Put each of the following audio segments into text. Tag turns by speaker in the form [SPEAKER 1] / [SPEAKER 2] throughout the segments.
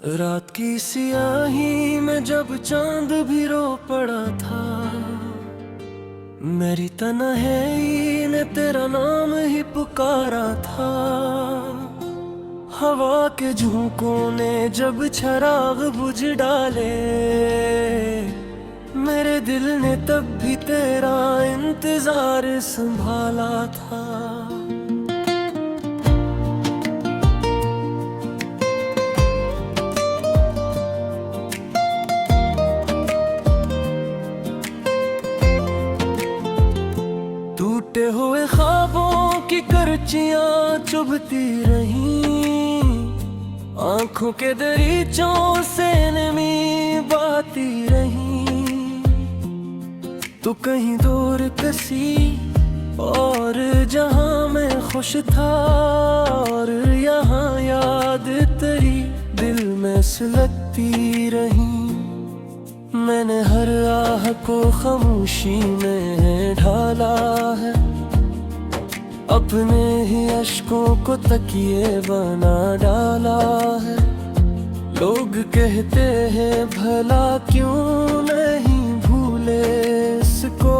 [SPEAKER 1] रात की सियाही में जब चांद भी रो पड़ा था, मेरी तन्हाई ने तेरा नाम ही पुकारा था। हवा के झोंकों ने जब चिराग बुझ डाले, मेरे दिल ने तब भी तेरा इंतजार संभाला था। टूटे हुए ख्वाबों की करचियां चुभती रहीं, आंखों के दरीचों से नमी बहती रहीं। तू कहीं दूर कसी और जहां मैं खुश था, और यहाँ याद तेरी दिल में सुलगती रही। मैंने हर आह को खामोशी में ढाला है, अपने ही अश्कों को तकिए बना डाला है। लोग कहते हैं भला क्यों नहीं भूले इसको,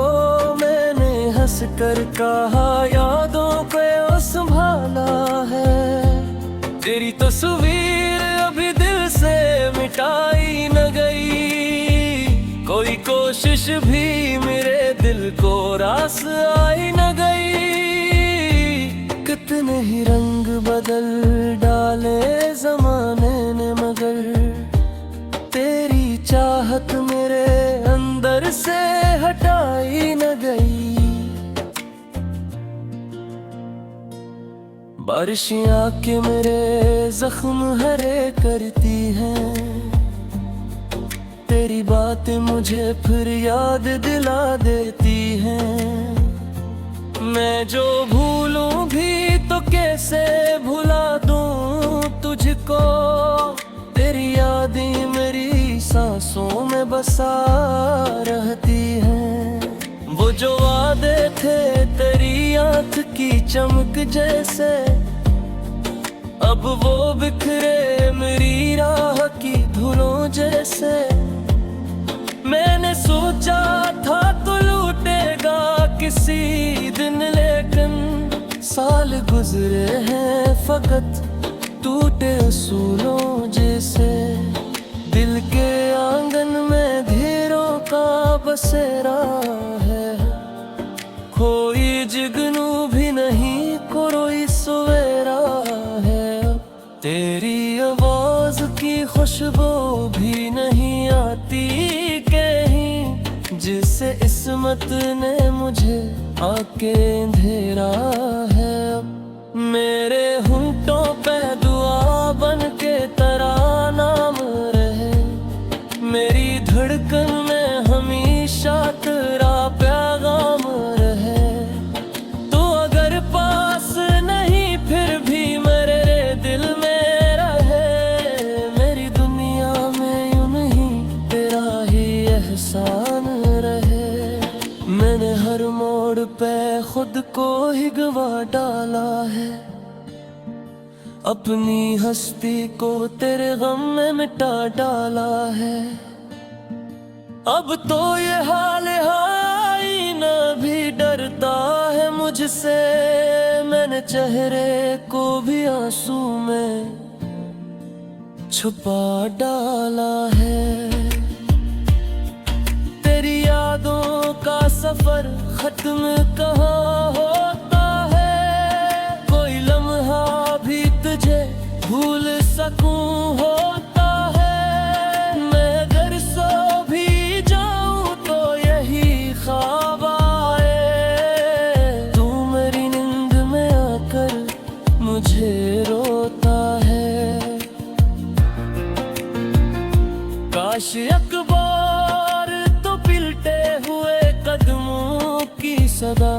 [SPEAKER 1] मैंने हंस कर कहा यादों को संभाला है। तेरी तस्वीर अभी दिल से मिटाई न गई, कोई कोशिश भी मेरे दिल को रास आई न गई। कितने ही रंग बदल डाले जमाने ने, मगर तेरी चाहत मेरे अंदर से हटाई न गई। बारिशें आके मेरे जख्म हरे करती हैं, तेरी बातें मुझे फिर याद दिला देती हैं। मैं जो भूलूं भी तो कैसे भुला दूं तुझको, तेरी यादें मेरी सांसों में बसा रहती हैं। वो जो वादे थे तेरी आंख की चमक जैसे, अब वो बिखरे मेरी राह की धूलों जैसे। मैंने सोचा था तो लूटेगा किसी दिन, लेकिन साल गुजरे हैं फकत टूटे असूलों जैसे। दिल के आंगन में धेरों का बसेरा है, कोई जुगनू भी नहीं, कोई सवेरा है। तेरी आवाज की खुशबू भी नहीं आती कहीं, जिससे इस्मत ने मुझे आके अंधेरा है। मेरे होंठों पे दुआ बन के तेरा नाम रहे, मेरी धड़कन में हमेशा तेरा पैगाम रहे। तू अगर पास नहीं फिर भी मेरे दिल में रहे, मेरी दुनिया में यूं नहीं तेरा ही एहसान रहे। मैंने हर मोड़ पे खुद को ही गवा डाला है, अपनी हस्ती को तेरे गम में मिटा डाला है। अब तो ये हाल आईना भी डरता है मुझसे, मैंने चेहरे को भी आंसू में छुपा डाला है। तेरी यादों का सफर खत्म कहाँ होता है, कोई लम्हा भी तुझे भूल सकूं होता है। मैं अगर सो भी जाऊं तो यही ख्वाब आए, तू मेरी नींद में आकर मुझे रोता है। काश अखबार तो पिलटे हुए कदमों की सदा,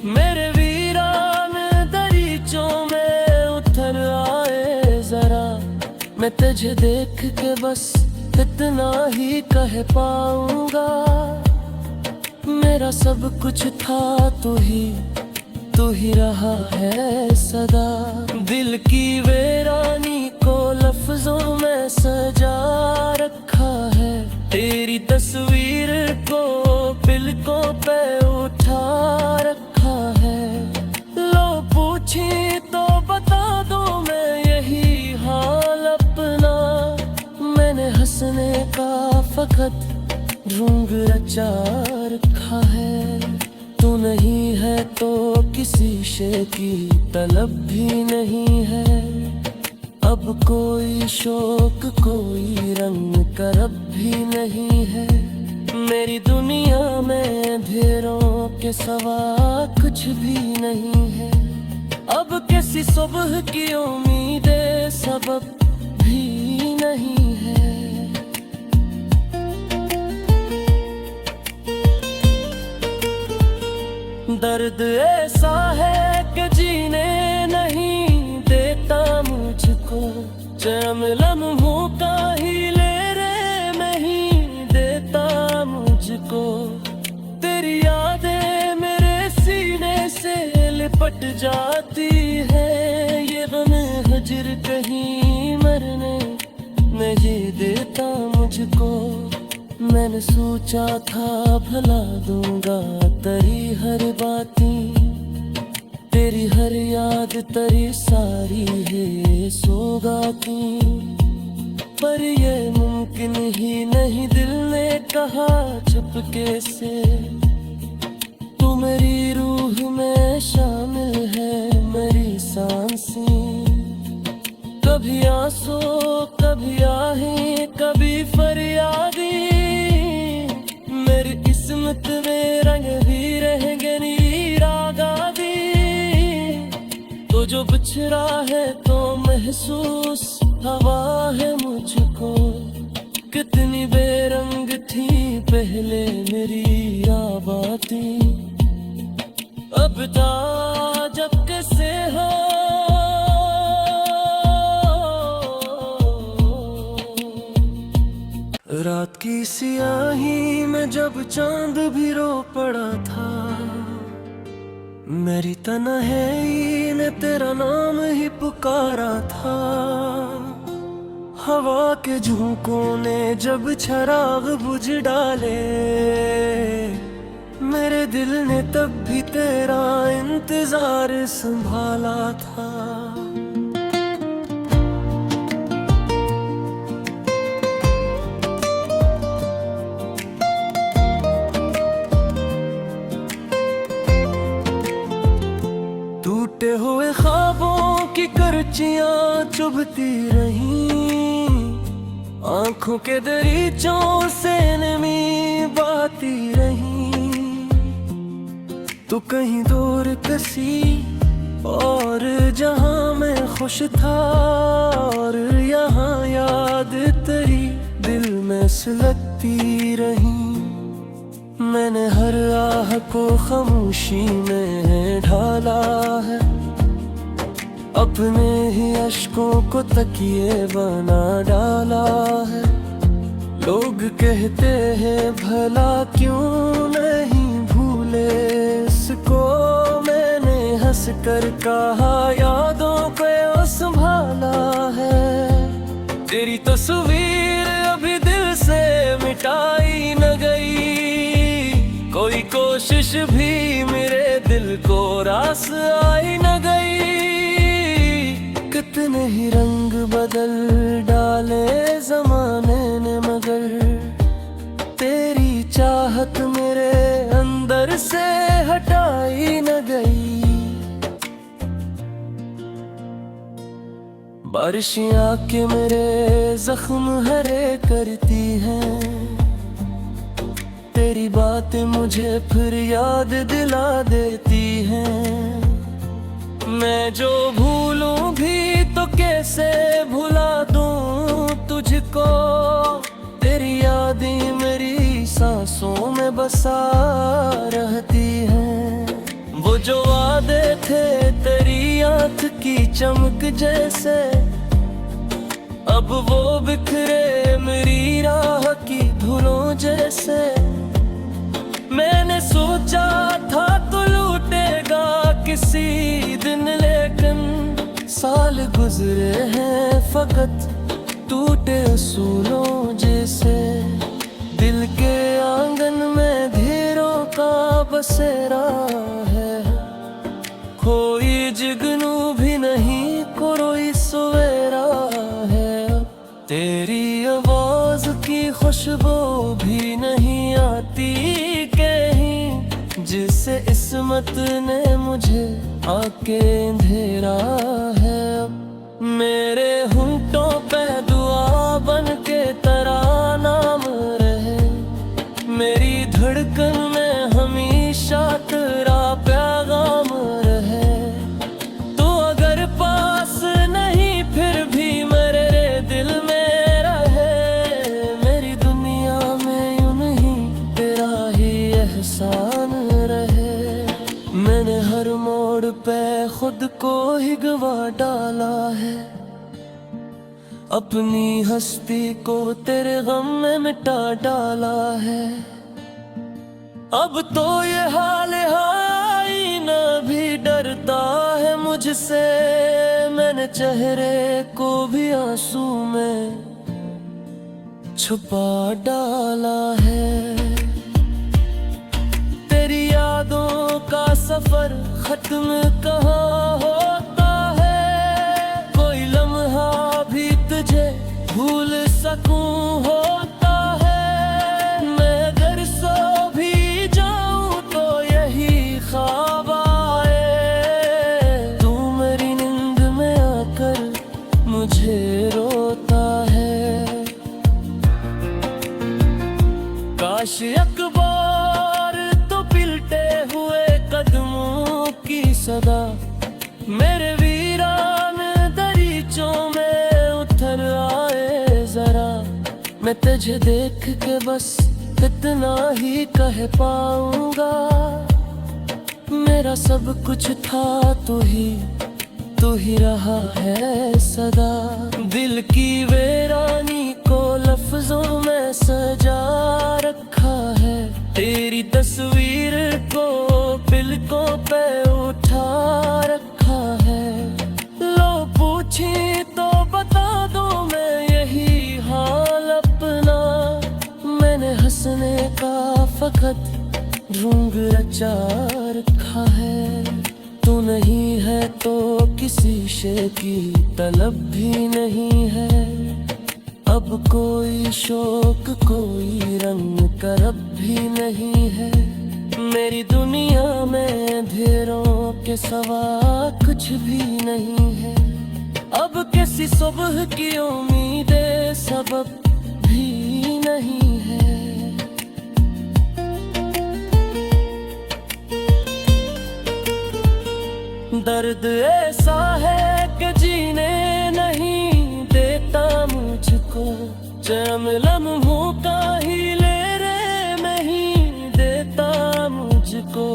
[SPEAKER 1] मेरे वीरान दरीचों में उतर आए जरा। मैं तुझे देख के बस इतना ही कह पाऊंगा, मेरा सब कुछ था तू ही रहा है सदा। दिल की वीरानी को लफ्जों में सजा रखा है। तेरी तस्वीर को पलकों पे उठा रखा है। लो पूछी तो बता दो मैं यही हाल अपना। मैंने हंसने का फकत ढूंढ रचा रखा है। तू नहीं है तो किसी शे की तलब भी नहीं है। अब कोई शौक कोई रंग करब भी नहीं है। मेरी दुनिया में अंधेरों के सवा कुछ भी नहीं है। अब किसी सुबह की उम्मीदें सबब भी नहीं है। दर्द ऐसा है कि जीने नहीं देता मुझको। चैन लम्हों का ही ले रे नहीं देता मुझको। तेरी यादें मेरे सीने से लिपट जाती है। ये गम हजर कहीं मरने नहीं देता मुझको। मैंने सोचा था भला दूंगा तेरी हर बातें। तेरी हर याद तेरी सारी है सौगाती। पर ये मुमकिन ही नहीं दिल ने कहा चुपके से। तू मेरी रूह में शामिल है मेरी सांसें। कभी आंसू कभी आहें कभी फरियादी। मेरी किस्मत में रंग भी रहेंगे नीरागादी। तो जो बिछड़ा है तो महसूस हवा है मुझको। कितनी बेरंग थी पहले मेरी आबादी। अब जब कैसे हो रात की सियाही में जब चांद भी रो पड़ा था। मेरी तन्हाई ने तेरा नाम ही पुकारा था। हवा के झोंकों ने जब चराग बुझ डाले। मेरे दिल ने तब भी तेरा इंतजार संभाला था। टूटे हुए ख्वाबों की करचियां चुभती रहीं। आंखों के दरीचों से नमी बहती रहीं। तू कहीं दूर कसी और जहां मैं खुश था। और यहाँ याद तेरी दिल में सुलगती रही। मैंने हर आह को खामोशी में ढाला है। अपने ही अश्कों को तकिए बना डाला है। लोग कहते हैं भला क्यों नहीं भूले इसको। मैंने हंस कर कहा यादों को संभाला है। तेरी तस्वीर अभी दिल से मिटाई न गई। कोई कोशिश भी मेरे दिल को रास आई न गई। कितने ही रंग बदल डाले जमाने ने मगर तेरी चाहत मेरे अंदर से हटाई न गई। बारिशें आके मेरे जख्म हरे करती हैं। तेरी बातें मुझे फिर याद दिला देती हैं। मैं जो भूलूं भी तो कैसे भुला दूं तुझको। तेरी यादें मेरी सांसों में बसा रहती हैं। वो जो वादे थे तेरी आंख की चमक जैसे। अब वो बिखरे मेरी राह की धूलों जैसे। मैंने सोचा था तो लूटेगा किसी दिन लेकिन साल गुजरे हैं फकत टूटे असूलों जैसे दिल के आंगन में धीरों का बसेरा है। कोई जुगनू भी नहीं, कोई सवेरा है। तेरी आवाज की खुशबू भी नहीं आती कहीं, जिससे इस्मत ने मुझे आके अंधेरा है। मेरे होंठों पे दुआ बन के तेरा नाम रहे, मेरी धड़कन में हमेशा तेरा पैगाम रहे। तो अगर पास नहीं फिर भी मेरे दिल में रहे, मेरी दुनिया में यूं नहीं तेरा ही एहसान रहे। मैंने हर मोड़ पे खुद को ही गवा डाला है, अपनी हस्ती को तेरे गम में मिटा डाला है। अब तो ये हाल आईना भी डरता है मुझसे, मैंने चेहरे को भी आंसू में छुपा डाला है। तेरी यादों का सफर खत्म कहाँ होता है, कोई लम्हा भी तुझे भूल सकूं होता है। मैं अगर सो भी जाऊं तो यही ख्वाब आए, तू मेरी नींद में आकर मुझे रोता है। काश अखबार तो पिलटे हुए कदमों की सदा मेरे वीरान दरीचों में उतर आए जरा। मैं तुझे देख के बस इतना ही कह पाऊंगा, मेरा सब कुछ था तू ही रहा है सदा। दिल की वीरानी को लफ्जों में सजा रखा है, तेरी तस्वीर को पलकों पे उठा रखा है। लो पूछी तो बता दो मैं यही हाल अपना, मैंने हंसने का फकत ढूंढ रचा रखा है। तू नहीं है तो किसी शे की तलब भी नहीं है, अब कोई शौक कोई रंग करब भी नहीं है। मेरी दुनिया में अंधेरों के सवा कुछ भी नहीं है, अब किसी सुबह की उम्मीदें सबब भी नहीं है। दर्द ऐसा है कि जीने नहीं देता मुझको, जम लम्हों का ही ले रे नहीं देता मुझको।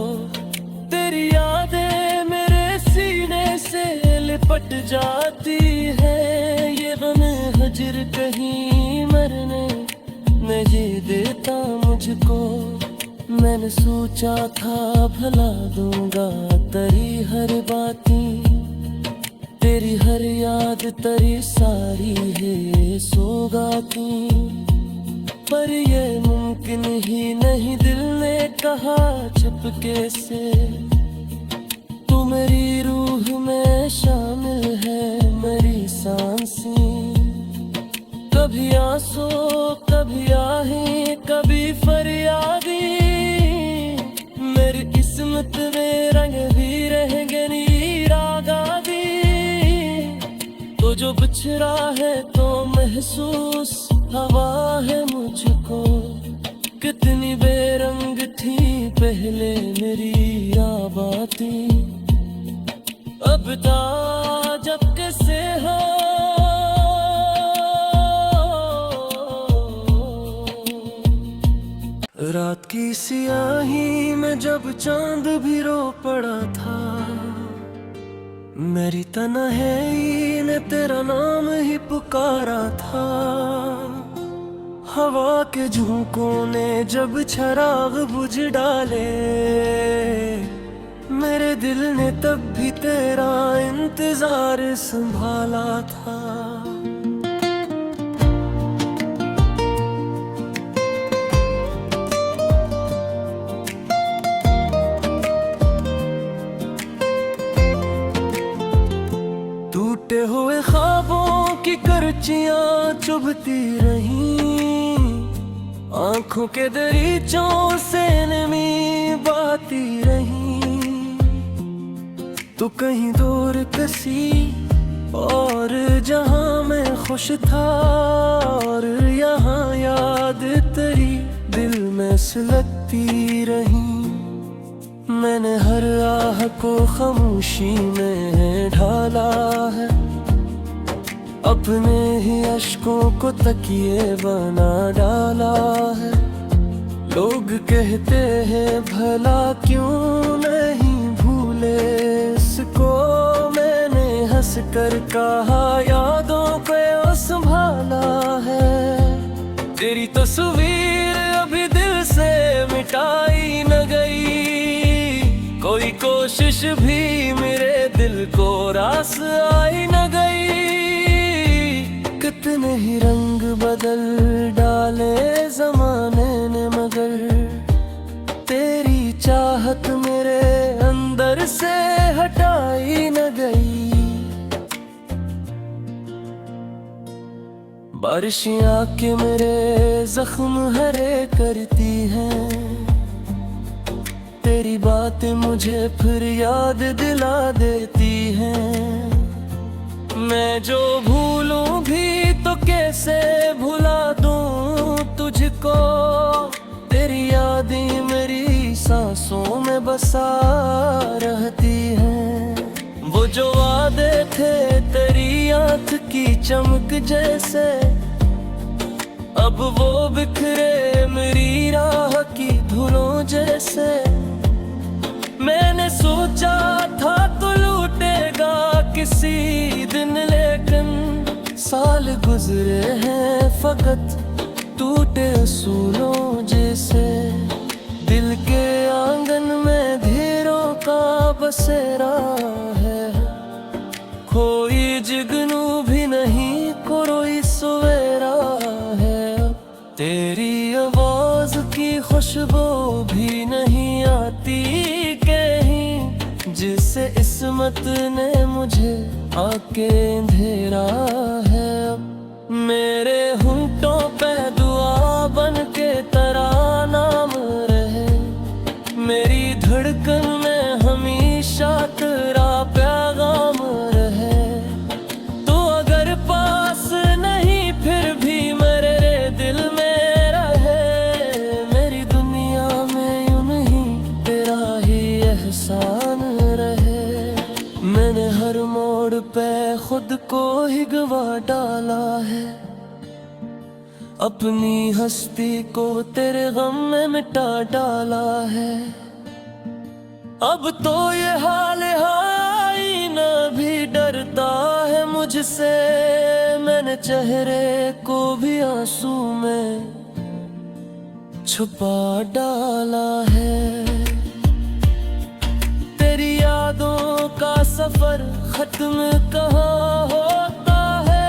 [SPEAKER 1] तेरी यादें मेरे सीने से लिपट जाती है, ये गम हजर कहीं मरने नहीं देता मुझको। मैंने सोचा था भला दूंगा तेरी हर बातें, तेरी हर याद तेरी सारी है सौगाती। पर ये मुमकिन ही नहीं, दिल ने कहा चुपके से, तू मेरी रूह में शामिल है मेरी सांसें। कभी आंसू कभी आहें कभी फरियादी, मेरी किस्मत में रंग भी रहेंगे नीरागादी। तो जो बिछड़ा है तो महसूस हवा है मुझको, कितनी बेरंग थी पहले मेरी आबादी। अब जब कैसे हो रात की सियाही में जब चांद भी रो पड़ा था, मेरी तन्हाई ने तेरा नाम ही पुकारा था। हवा के झोंकों ने जब चिराग बुझ डाले, मेरे दिल ने तब भी तेरा इंतजार संभाला था। खामोशियां चुभती रहीं, आंखों के दरीचों से नमी बहती रही। तू कहीं दूर कसी और जहां मैं खुश था, और यहाँ याद तेरी दिल में सुलगती रही। मैंने हर आह को खामोशी में ढाला है, अपने ही अश्कों को तकिए बना डाला है। लोग कहते हैं भला क्यों नहीं भूले इसको, मैंने हंस कर कहा यादों को संभाला है। तेरी तस्वीर अभी दिल से मिटाई न गई, कोई कोशिश भी मेरे दिल को रास आई न गई। कितने ही रंग बदल डाले जमाने ने, मगर तेरी चाहत मेरे अंदर से हटाई न गई। बारिशें आके मेरे जख्म हरे करती हैं, तेरी बातें मुझे फिर याद दिला देती हैं। मैं जो भूलूं भी तो कैसे भुला दूं तुझको, तेरी यादें मेरी सांसों में बसा रहती हैं। वो जो वादे थे तेरी आंख की चमक जैसे, अब वो बिखरे मेरी राह की धूलों जैसे। मैंने सोचा था तो लूटेगा किसी दिन, लेकिन साल गुजरे हैं फकत टूटे असूलों जैसे। दिल के आंगन में धीरों का बसेरा है, कोई जुगनू भी नहीं, कोई सवेरा है। तेरी आवाज की खुशबू भी नहीं आती कहीं, जिससे इस्मत ने मुझे आके अंधेरा है। मेरे होंठों पे दुआ बन के तेरा नाम रहे, मेरी धड़कन में हमेशा तेरा पैगाम रहे। तू अगर पास नहीं फिर भी मेरे दिल में रहे, मेरी दुनिया में यूं नहीं तेरा ही एहसान रहे। मैंने हर मोड़ पे खुद को ही गवा डाला है, अपनी हस्ती को तेरे गम में मिटा डाला है। अब तो ये हाल आईना भी डरता है मुझसे, मैंने चेहरे को भी आंसू में छुपा डाला है। तेरी यादों का सफर खत्म कहाँ होता है,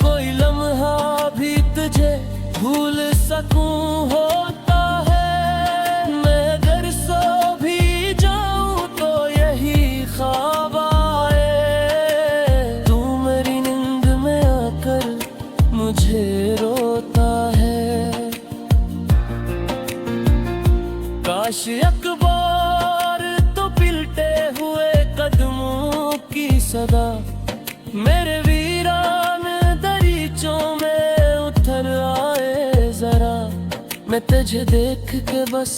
[SPEAKER 1] कोई लम्हा भी तुझे भूल सकूं होता है। मैं अगर सो भी जाऊं तो यही ख्वाब आए, तू मेरी नींद में आकर मुझे रोता है। काश अखबार तो पिलटे हुए कदमों की सदा, मेरे वीरान दरीचों में उतर आए जरा। मैं तुझे देख के बस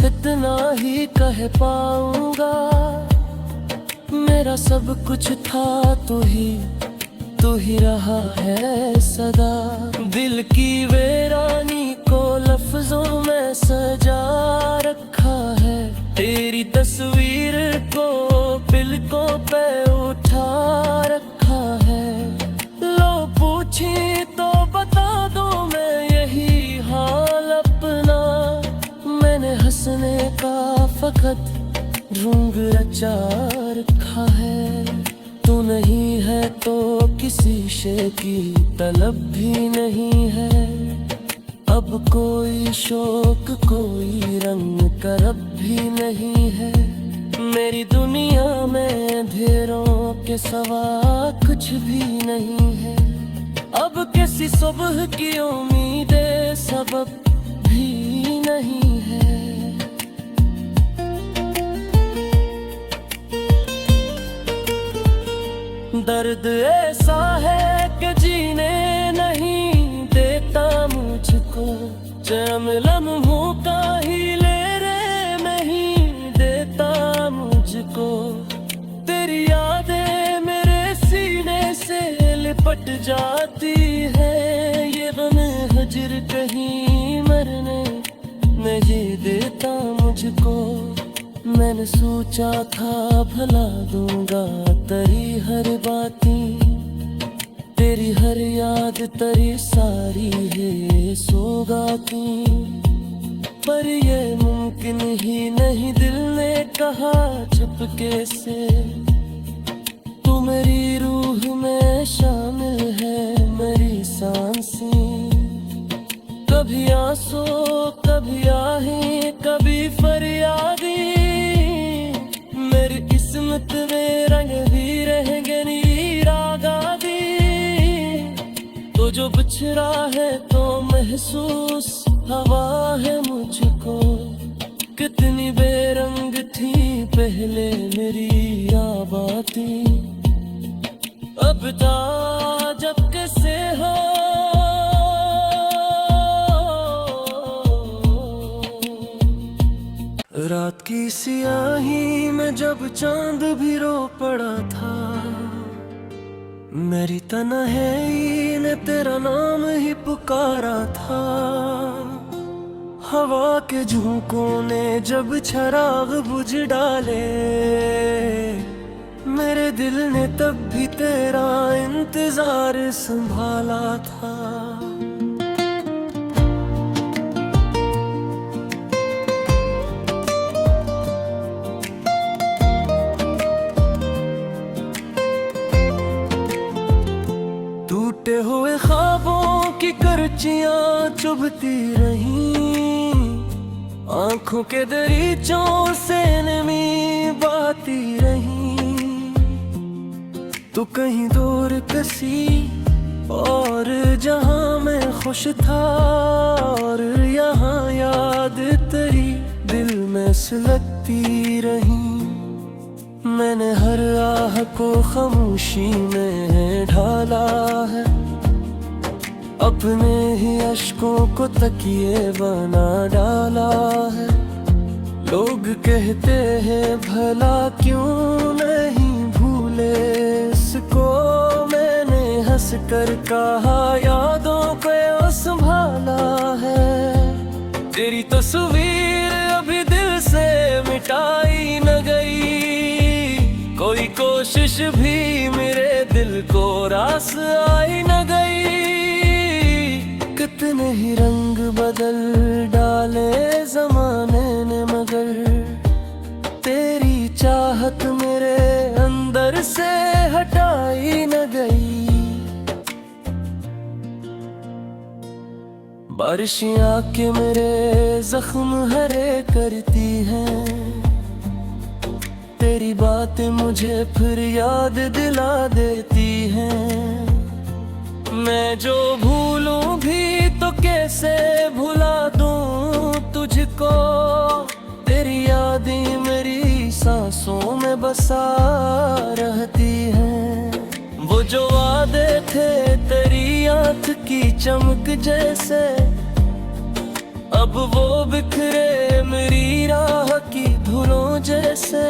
[SPEAKER 1] इतना ही कह पाऊंगा, मेरा सब कुछ था तू ही रहा है सदा। दिल की वीरानी को लफ्जों में सजा रखा है, तेरी तस्वीर को पलकों पे उठा रखा है। लो पूछी तो बता दो मैं यही हाल अपना, मैंने हंसने का फकत ढूंढ रचा रखा है। तू नहीं है तो किसी शे की तलब भी नहीं है, अब कोई शौक कोई रंग करब भी नहीं है। मेरी दुनिया में अंधेरों के सवा कुछ भी नहीं है। अब किसी सुबह की उम्मीदें सबब भी नहीं है। दर्द ऐसा है कि जीने नहीं देता मुझको, चैन लम्हों का ही ले रे नहीं देता मुझको। तेरी यादें मेरे सीने से लिपट जाती है, ये गम हजर कहीं मरने नहीं देता मुझको। मैंने सोचा था भला दूंगा तेरी हर बातें, तेरी हर याद तेरी सारी है सौगाती। पर ये मुमकिन ही नहीं, दिल ने कहा चुपके से, तू मेरी रूह में शामिल है मेरी सांसें। कभी आंसू कभी आहें कभी फरियादी, मेरी किस्मत में रंग भी रहेंगे नीरागादी। तो जो बिछड़ा है तो महसूस हवा है मुझको, कितनी बेरंग थी पहले मेरी आबादी। अब जब कैसे हो रात की सियाही में जब चांद भी रो पड़ा था, मेरी तन्हाई ने तेरा नाम ही पुकारा था। हवा के झोंकों ने जब चराग बुझ डाले, मेरे दिल ने तब भी तेरा इंतजार संभाला था। टूटे हुए ख्वाबों की करचियां चुभती रहीं, आंखों के दरीचों से नमी बहती रही। तू कहीं दूर कसी और जहां मैं खुश था, और यहाँ याद तेरी दिल में सुलगती रही। मैंने हर आह को खामोशी में ढाला है, अपने ही अश्कों को तकिए बना डाला है। लोग कहते हैं भला क्यों नहीं भूले इसको, मैंने हंस कर कहा यादों को संभाला है। तेरी तस्वीर अभी दिल से मिटाई न गई, कोई कोशिश भी मेरे दिल को रास आई न गई। कितने ही रंग बदल डाले जमाने ने, मगर तेरी चाहत मेरे अंदर से हटाई न गई। बारिशें आके मेरे जख्म हरे करती हैं, तेरी बातें मुझे फिर याद दिला देती हैं। मैं जो भूलूं भी तो कैसे भुला दूं तुझको, तेरी यादें मेरी सांसों में बसा रहती हैं। वो जो वादे थे तेरी आंख की चमक जैसे, अब वो बिखरे मेरी राह की धूलों जैसे।